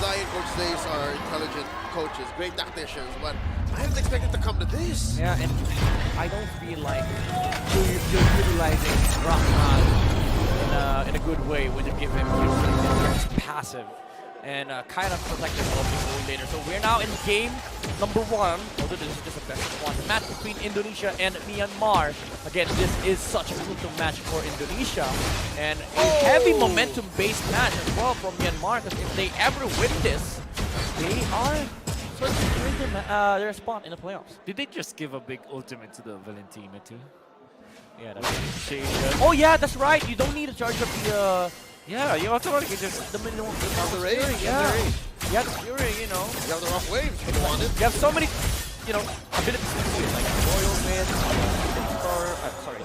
Zai and Coach Zays are intelligent coaches, great tacticians, but I didn't expect it to come to this. Yeah, and I don't feel like you're utilizing Rahman in a good way when you give him just passive and kind of protect yourself before later. So we're now in game number 1, although this is just a best of 1 match between Indonesia and Myanmar. Again, this is such a crucial match for Indonesia and a heavy momentum-based match as well from Myanmar, because if they ever win this, they are sort of securing their spot in the playoffs. Did they just give a big ultimate to the Valentina too? Yeah, that's oh yeah, that's right. You don't need to charge up the yeah, you automatically just the minimum the rage, yeah. You have the Fury, you know. You have the rough waves if you want it. You have so many, you know, abilities like Royal Mid, Minotaur, sorry,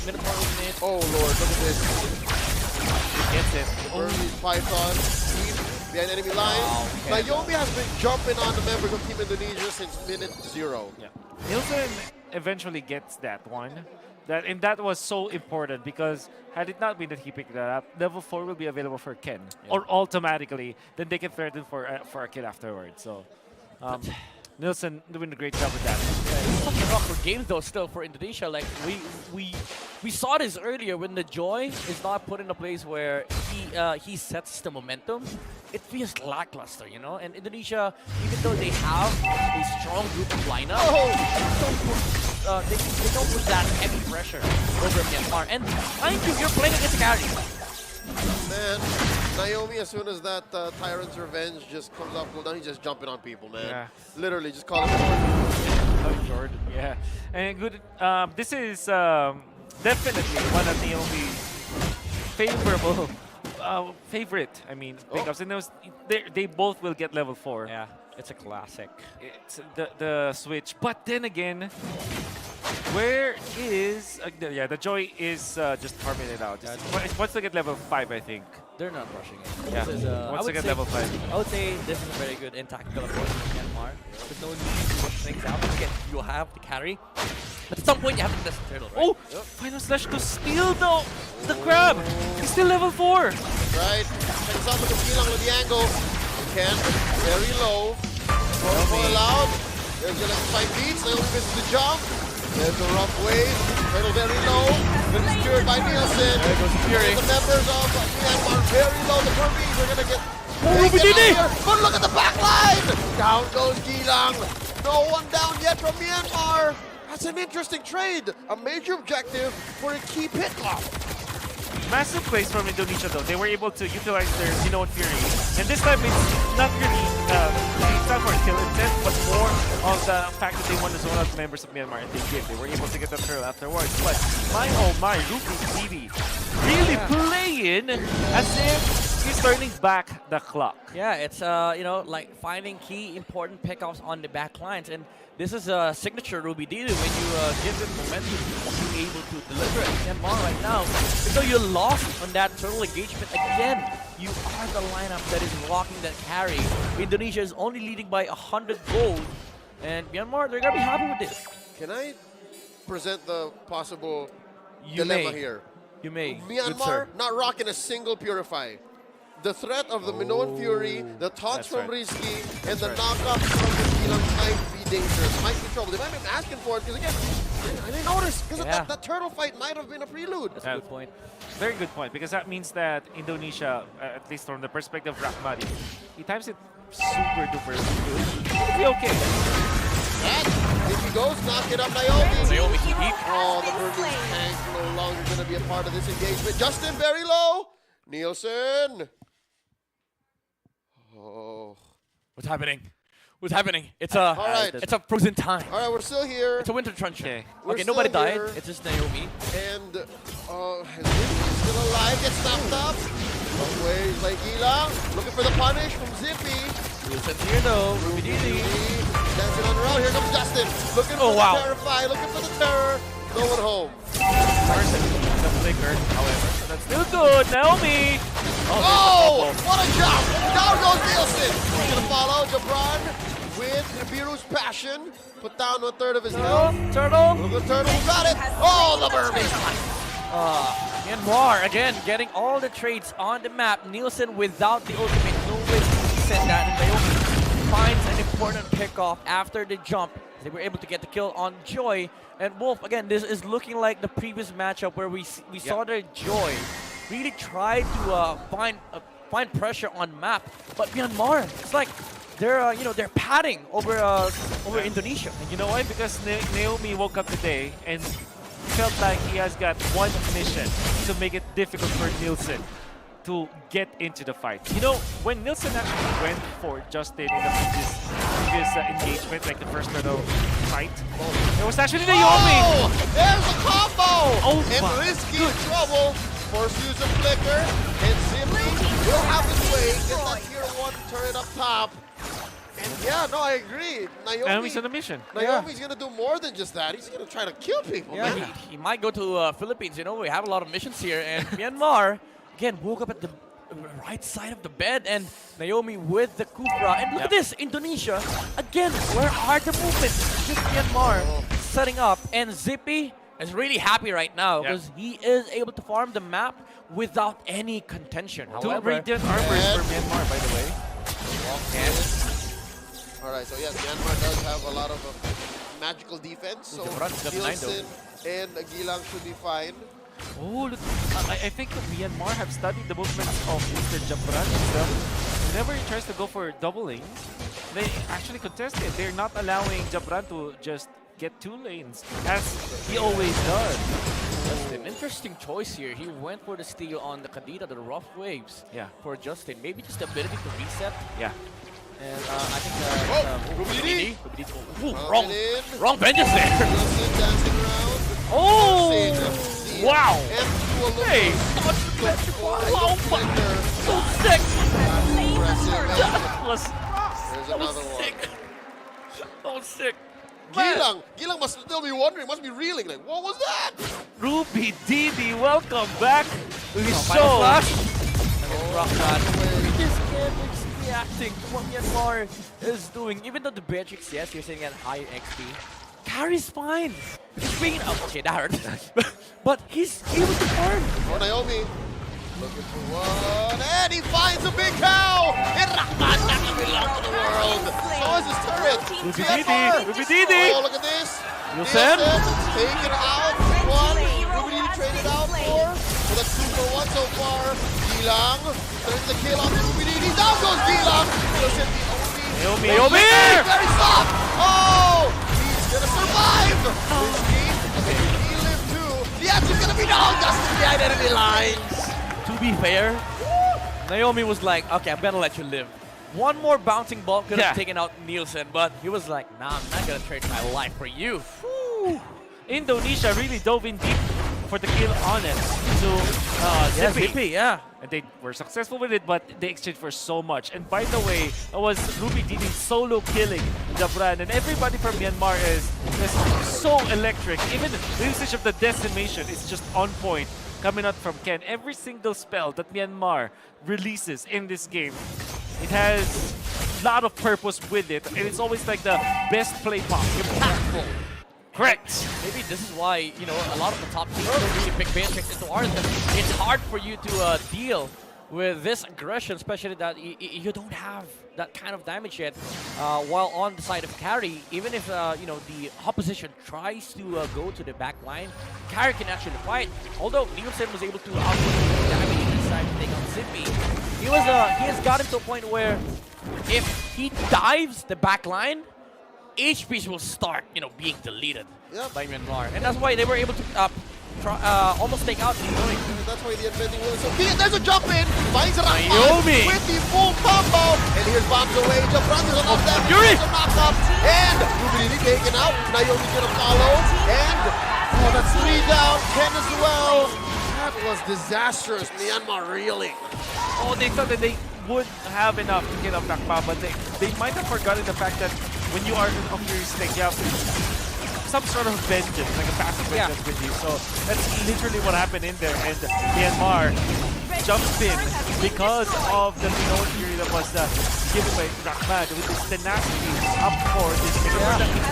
Minotaur Mid. Oh lord, look at this. he gets it. Burmese Python, deep behind enemy lines. Wow, Naomi has been jumping on the members of Team Indonesia since minute 0. Yeah. Nielsen eventually gets that one. That was so important, because had it not been that he picked that up, level 4 will be available for Ken, or automatically. Then they can threaten for a kill afterwards. So Nielsen doing a great job with that. It's such a rougher game though still for Indonesia. Like we saw this earlier when the Joy is not put in a place where he sets the momentum. It feels lackluster, you know. And Indonesia, even though they have a strong group of lineup, they don't put that heavy pressure over Myanmar. And mind you, you're playing against a carry. Man, Naomi, as soon as that Tyrant's Revenge just comes off cooldown, he's just jumping on people, man. Yeah. Literally, just call him Jordan. Yeah, and good. This is definitely one of Naomi's favorable favorite. I mean, pickups, and they both will get level 4. Yeah, it's a classic. It's the switch, but then again, where is the Joy is just farming it out. Once they get level 5, I think. They're not rushing it. Yeah. This is, Once they get level 5. I would say this is a very good and tactical approach from Myanmar. There's no need to push things out. Again, you'll have to carry. But at some point, you have to test the turtle, right? Oh! Yep. Final slash to steal the crab! He's still level 4! Right. Check us out with the Gilang with the angle. Ken, very low. Protocol allowed. There's the level 5 beats. Naomi misses the jump. There's the rough wave. Turtle very low. But it's cured by Nielsen. There goes Fury. The members of Myanmar very low. The Burmese are going to get... But look at the back line! Down goes Gilang. No one down yet from Myanmar. That's an interesting trade. A major objective for a key pit lock. Massive plays from Indonesia though. They were able to utilize their Xenoan Fury. And this time it's not really it's not for a kill intent, but more of the fact that they want to zone out members of Myanmar, and they did. They were able to get the turtle afterwards. But my oh my, Ruby TV really playing as if he's turning back the clock. Yeah, it's you know, like finding key important pickups on the back lines, and this is a signature Ruby Didu when you give him momentum to be able to deliver at Myanmar right now. So you lost on that turtle engagement again. You are the lineup that is rocking that carry. Indonesia is only leading by 100 gold, and Myanmar, they're gonna be happy with this. Can I present the possible You dilemma may. here? You may. Myanmar not rocking a single Purify. The threat of the Minoan Fury, the taunts from Rizky, and the knockup from the Gilang might be dangerous, might be trouble. They might be asking for it, because again, I didn't notice, because that turtle fight might have been a prelude. That's a good point. Very good point, because that means that Indonesia, at least from the perspective of Rahmadi, he times it super duper good. It'll be okay. And if he goes, knock it up, Naomi. Naomi, he beat. Oh, the Burmese tank no longer going to be a part of this engagement. Justin very low. Nielsen. Oh. What's happening? What's happening? It's a it's a frozen time. All right, we're still here. It's a winter truncheon. Okay. Okay, nobody still died. here. It's just Naomi. And Zippy still alive, gets snapped up. Waves like Gilang, looking for the punish from Zippy. Nielsen's here though. Ruby Didi. Dancing on around. Here comes Justin, looking for the Terrify, looking for the terror. No one home. The flicker, however, so that's still good. Naomi! Oh, what a jump! Down goes Nielsen. He's gonna follow Jabron with Nibiru's passion. Put down 1/3 of his health. Turtle. Look at Turtle, who got it. Oh, the Burmese. Myanmar again getting all the trades on the map. Nielsen without the ultimate, no way to Nielsen that Naomi finds an important pickoff after the jump. They were able to get the kill on Joy. And Wolf, again, this is looking like the previous matchup where we saw that Joy really tried to find pressure on map, but Myanmar, it's like they're they're padding over Indonesia. And you know why? Because Naomi woke up today and felt like he has got one mission to make it difficult for Nielsen to get into the fight. You know, when Nielsen actually went for Justin in the previous engagement, like the first little fight, it was actually Naomi! Oh! There's a combo! Oh and my Risky in trouble. Force use a flicker, and Zippy will have his way. Get that tier 1 turret up top. And yeah, no, I agree. Naomi's on a mission. Naomi's gonna do more than just that. He's gonna try to kill people, Yeah, man. he might go to Philippines. You know, we have a lot of missions here, and Myanmar again woke up at the right side of the bed, and Naomi with the Kufra. And look at this, Indonesia again. Where are the movements? Just Myanmar setting up, and Zippy is really happy right now because he is able to farm the map without any contention. Two However, Radiant armors for Myanmar, by the way. Alright, so yes, Myanmar does have a lot of magical defense, so Nielsen and Gilang should be fine. Oh, look, I think Myanmar have studied the movements of Mr. Jabran himself. Whenever he tries to go for double lanes, they actually contest it. They're not allowing Jabran to just get 2 lanes, as he always does. Justin, interesting choice here. He went for the steal on the Kadita, the rough waves. Yeah. For Justin, maybe just the ability to reset. Yeah. And I think Rubini. Wrong vengeance there. Nielsen dancing around. Oh! Wow! Hey! Oh my! So sick! That was There's another one. sick. So sick. Gilang must still be wondering, must be reeling, like, what was that? Ruby Didi, welcome back to his Final show. flash. Rock that. This kid is reacting to what Myanmar is doing. Even though the Beatrix, yes, you're sitting at high XP. Carry's fine. He's being okay, that hurt. But he's able to farm. Oh, Naomi. Looking for one, and he finds a big cow! And Rahman doesn't belong to the world! So is his turret! Ruby Didi! Oh, look at this! Nielsen taken out, one, Ruby Didi traded out for, so that's 2 for 1 so far. Gilang turns the kill on Ruby Didi, down goes Gilang! Nielsen the only... Naomi! Very soft! Oh! He's gonna survive! Risky, he lived too. The answer's gonna be no! Justin the identity lines! To be fair, Naomi was like, okay, I better let you live. One more bouncing ball could have taken out Nielsen, but he was like, nah, I'm not gonna trade my life for you. Indonesia really dove in deep for the kill on it to Zippy. And they were successful with it, but they exchanged for so much. And by the way, it was Ruby Didi solo killing Jabran, and everybody from Myanmar is so electric. Even the usage of the decimation is just on point. Coming out from Ken, every single spell that Myanmar releases in this game, it has a lot of purpose with it, and it's always like the best play pop. Impactful. Correct. Maybe this is why, you know, a lot of the top teams don't really pick Beatrix into ours. It's hard for you to deal with this aggression, especially that you don't have that kind of damage yet. While on the side of carry, even if you know, the opposition tries to go to the back line, carry can actually fight. Although Nielsen was able to output the damage inside to take on Zippy, he has gotten to a point where if he dives the back line, HPs will start, you know, being deleted by Myanmar, and that's why they were able to almost take out Naomi. That's why the inventing will. So there's a jump in, finds Naomi with the full combo, and here's bombs away. Jabran does enough damage. Yuri! There's a knock-up, and Ruby taken out. Naomi's gonna follow, and that's 3 down. 10 as well. That was disastrous. Myanmar reeling. Oh, they thought that they would have enough to get up Nakpa, but they might have forgotten the fact that when you are on your snake, you have some sort of vengeance, like a passive vengeance with you. So that's literally what happened in there, and Myanmar jumped in because of the known theory that was given by Rahman with his tenacity up for this.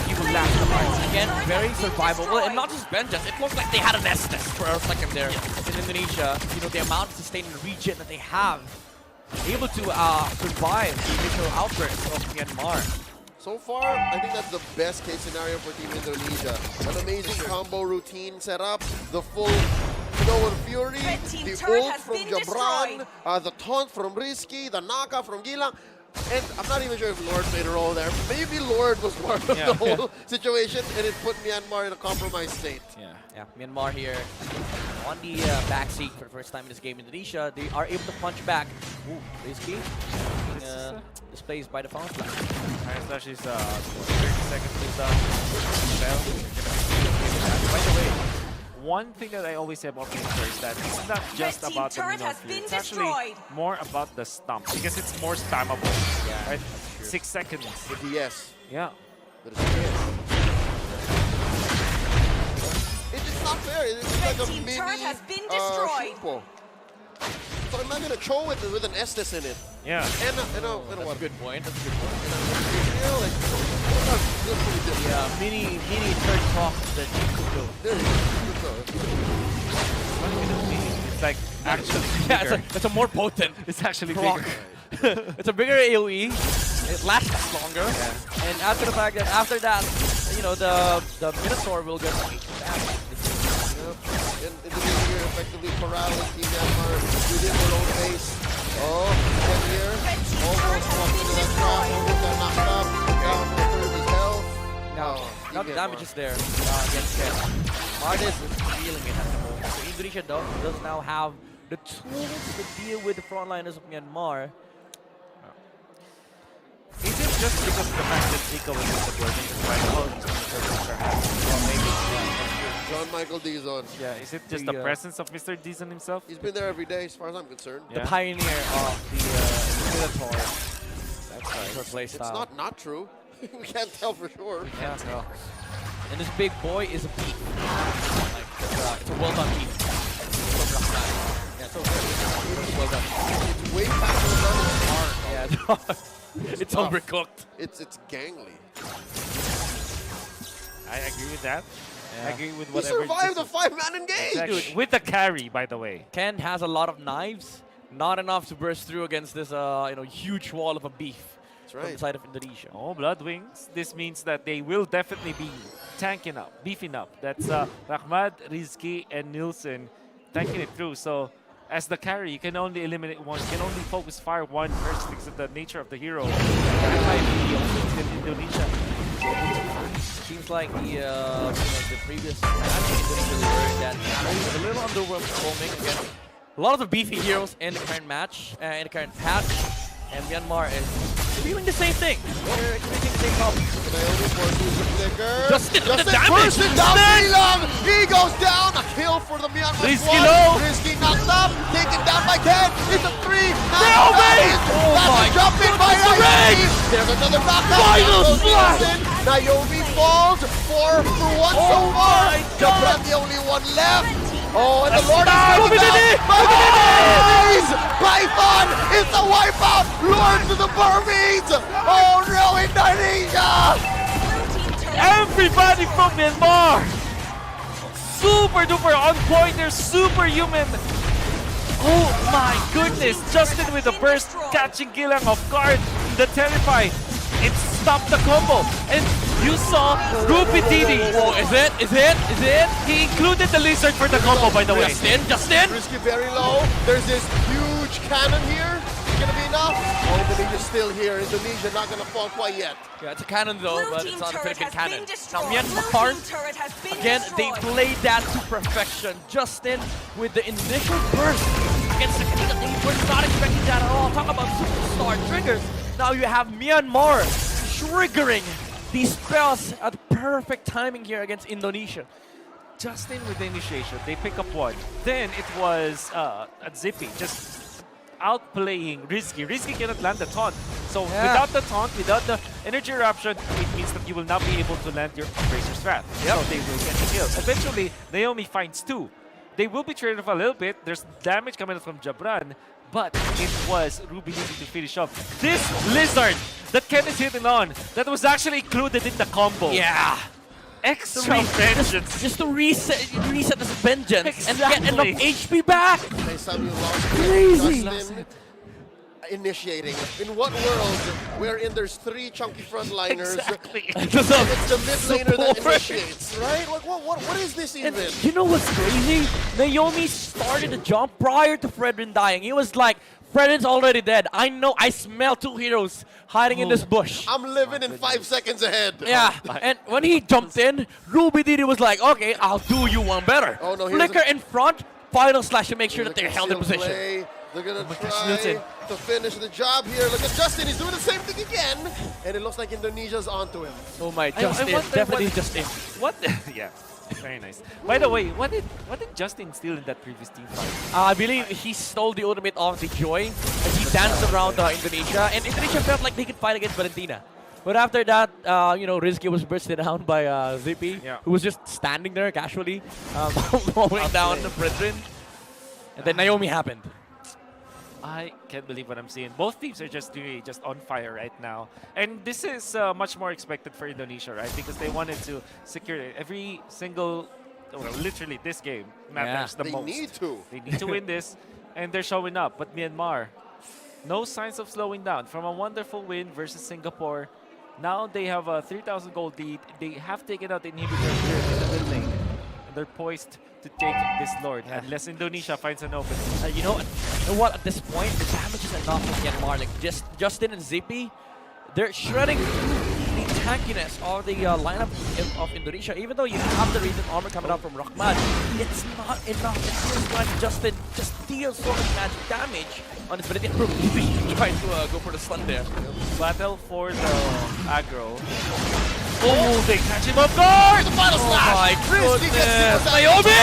He will last the fight. Again, very survivable, and not just vengeance. It looks like they had a nest for a second there in Indonesia. You know, the amount of sustained regen that they have able to survive the initial outburst of Myanmar. So far, I think that's the best case scenario for Team Indonesia. An amazing combo routine set up, the full Minoan Fury, Red team the turret ult has from been Jabran, destroyed. the taunt from Risky, the Naka from Gilang. And I'm not even sure if Lord played a role there. Maybe Lord was part of the whole situation, and it put Myanmar in a compromised state. Yeah, Myanmar here on the backseat for the first time in this game. Indonesia, they are able to punch back. Ooh, Risky. Displays by the fountain flash. Fire Slash is 30 seconds is spell. By the way, one thing that I always say about Myanmar is that it's not just Red team about the turret Minoan has Fury. been It's actually destroyed. more about the stump because it's more spammable. Yeah, Right? 6 seconds. The DS. Yeah. That is DS. It's not fair. It's like a team mini turret has been destroyed. Shupo. So imagine a Cho with an Estes in it. Yeah. And a That's what? a good point. That's a good point. You know, like, that's pretty good. Yeah, mini third talk that you could do. There you go. It's like actually Yeah, bigger. it's a more potent. It's actually proc. bigger. It's a bigger AoE. It lasts longer. Yeah. And after the fact that after that, you know, the Minotaur will get back. And Indonesia effectively corralling Team Myanmar within their own base. Oh, and here, almost walked into that trap, almost got knocked up, down to his health. Now, Oh, now the Team damage Myanmar. is there against Ken. Martis is feeling it at the moment. So Indonesia does now have the tools to deal with the frontliners of Myanmar. Is it just because of the fact that Ika was in the building that's why all these Minotaurs are happening? Or maybe John Michael Dizon. yeah, is it just The, the presence of Mr. Dizon himself? He's been there every day, as far as I'm concerned. Yeah. The pioneer of the Minotaur. That's right. Play It's style. not true. We can't tell for sure. Yeah, no. And this big boy is a beat. Like, it's a well done beat. Yeah, so good. Well done. It's way past the level. Yeah, it's tough. overcooked. It's gangly. I agree with that. Yeah. I agree with He whatever. survived the Dizon- 5-man engage. Exactly. Dude. With the carry, by the way. Ken has a lot of knives, not enough to burst through against this huge wall of a beef That's from the right. side of Indonesia. Oh, Blood Wings. This means that they will definitely be tanking up, beefing up. That's Rahmad, Rizki, and Nielsen tanking it through. So, as the carry, you can only eliminate one. You can only focus fire one first because of the nature of the hero. That might be the only thing in Indonesia. Seems like the previous match in Indonesia we learned that Myanmar is a little underwhelmed performing against a lot of the beefy heroes in the current match, in the current patch, and Myanmar is feeling the same thing. They're experiencing the same problem. Naomi forces the flicker. Justin with the damage! Bursts it down Gilang. He goes down. A kill for the Myanmar Risky squad. low. Risky knocked up. Taken down by Ken. It's a 3. Naomi! Oh That's my a jump in by goodness, the Naomi. There's another knockout. Final Down goes slash. Nielsen. Naomi falls. 4 for 1 so Oh far. my Jabran the only one left. Oh, and the Lord is stop. coming Ruby down. Burmese! Python! It's a wipeout! Lord to the Burmese! Oh no, Indonesia! Everybody from Myanmar! Super duper on point, they're superhuman! Oh my goodness! Justin with the burst, catching Gilang off guard. The Terrify, it stopped the combo. And you saw Ruby Didi. Oh, is it? Is it? Is it? He included the Lizard for the combo, by the way. Justin! Risky very low. There's this huge cannon here. Is it gonna be enough? Oh, Indonesia's still here. Indonesia not gonna fall quite yet. Yeah, it's a cannon though, Blue but team it's not a turret Philippine has cannon. been Now destroyed. Myanmar, Blue team turret has been again, they destroyed. played that to perfection. Justin with the initial burst against the King. They were not expecting that at all. Talk about superstar triggers. Now you have Myanmar triggering these spells at perfect timing here against Indonesia. Justin with the initiation, they pick up one. Then it was a Zippy, just outplaying Risky. Risky cannot land the taunt. So Yeah. without the taunt, without the energy eruption, it means that you will not be able to land your Razor's Wrath. Yep. So they will get the kill. Eventually, Naomi finds 2. They will be traded off a little bit. There's damage coming from Jabran, but it was Ruby needing to finish off this Lizard that Ken is hitting on. That was actually included in the combo. Yeah. Extra vengeance. Just to reset this vengeance and Exactly. get enough HP back. Hey, Samuel lost Crazy. Justin. initiating? In what world wherein there's 3 chunky frontliners? Exactly. It's the mid laner that initiates, right? Like, what is this And even? you know what's crazy? Naomi started the jump prior to Fredrin dying. He was like, Fredrin's already dead. I know, I smell 2 heroes hiding in this bush. I'm living in 5 seconds ahead. Yeah, and when he jumped in, Ruby Didi was like, okay, I'll do you one better. Oh, no, here's Flicker in front, final slash to make sure that Look they're at held in Seal position. play. They're gonna gosh, try Newton. to finish the job here. Look at Justin, he's doing the same thing again. And it looks like Indonesia's onto him. Oh my, I Justin, wonder definitely what- Justin. What? Yeah. Very nice. By the way, what did Justin steal in that previous team fight? I believe he stole the ultimate of the Joy as he danced around Indonesia, and Indonesia felt like they could fight against Valentina. But after that, you know, Rizky was bursted down by Zippy, Yeah. who was just standing there casually, mowing down Fredrin. And then Naomi happened. I can't believe what I'm seeing. Both teams are just really just on fire right now. And this is much more expected for Indonesia, right? Because they wanted to secure every single, well, literally this game matters the They most. need to. They need to win this, and they're showing up. But Myanmar, no signs of slowing down. From a wonderful win versus Singapore, now they have a 3,000 gold lead. They have taken out the inhibitor here in the mid lane. And they're poised to take this Lord, unless Indonesia finds an opening. You know what? At this point, the damage is enough for Myanmar. Like Justin and Zippy, they're shredding the tankiness of the lineup of Indonesia. Even though you have the recent armor coming out from Rahman, it's not enough. It feels like Justin just deals so much magic damage on his ability. He's trying to go for the stun there. Battle for the aggro. Oh, they catch him off guard! The final slash! my Rizky gets goodness. out. Naomi!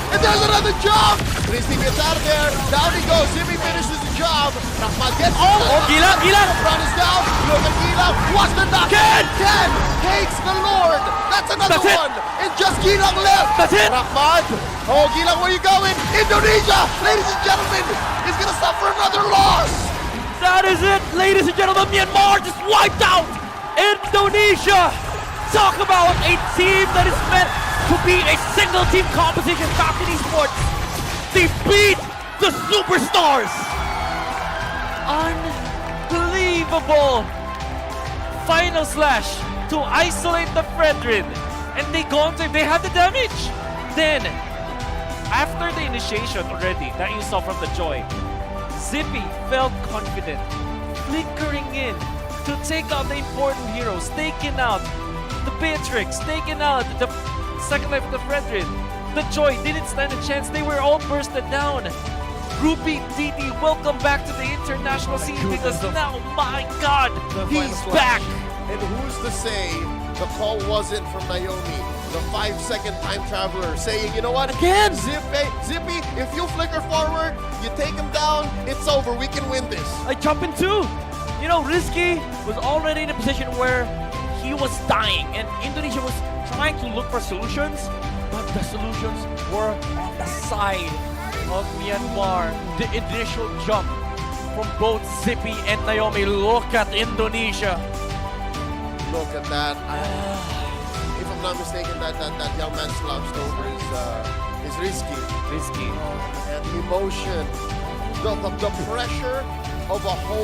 And there's another jump! Rizky gets out of there. Down he goes. Jimmy finishes the job. Rahman gets Gila, Gila! Brown is down. Look at Gila. What's the knock? Ken takes the Lord. That's another That's it. one. And just Gilang left. That's it. Rahman. Oh, Gilang, where you going? Indonesia, ladies and gentlemen, is going to suffer another loss. That is it, ladies and gentlemen. Myanmar just wiped out Indonesia. Talk about a team that is meant to be a single team competition back in esports. They beat the superstars. Unbelievable. Final slash to isolate the Fredrin. And they they have the damage. Then, after the initiation already, that you saw from the Joy, Zippy felt confident, flickering in to take out the important heroes, taking out the Beatrix, taking out the second life of the Fredrin. The Joy didn't stand a chance, they were all bursted down. Ruby Didi, welcome back to the international scene because now, my God, he's back. And who's to say the call wasn't from Naomi, the 5-second time traveler, saying, you know what? Again! Zippy, if you flicker forward, you take him down, it's over. We can win this. I jump in too. You know, Rizky was already in a position where he was dying, and Indonesia was trying to look for solutions, but the solutions were on the side of Myanmar. The initial jump from both Zippy and Naomi. Look at Indonesia. Look at that. If I'm not mistaken, that young man slouched over is Rizky. Risky. And the emotion, the pressure of a whole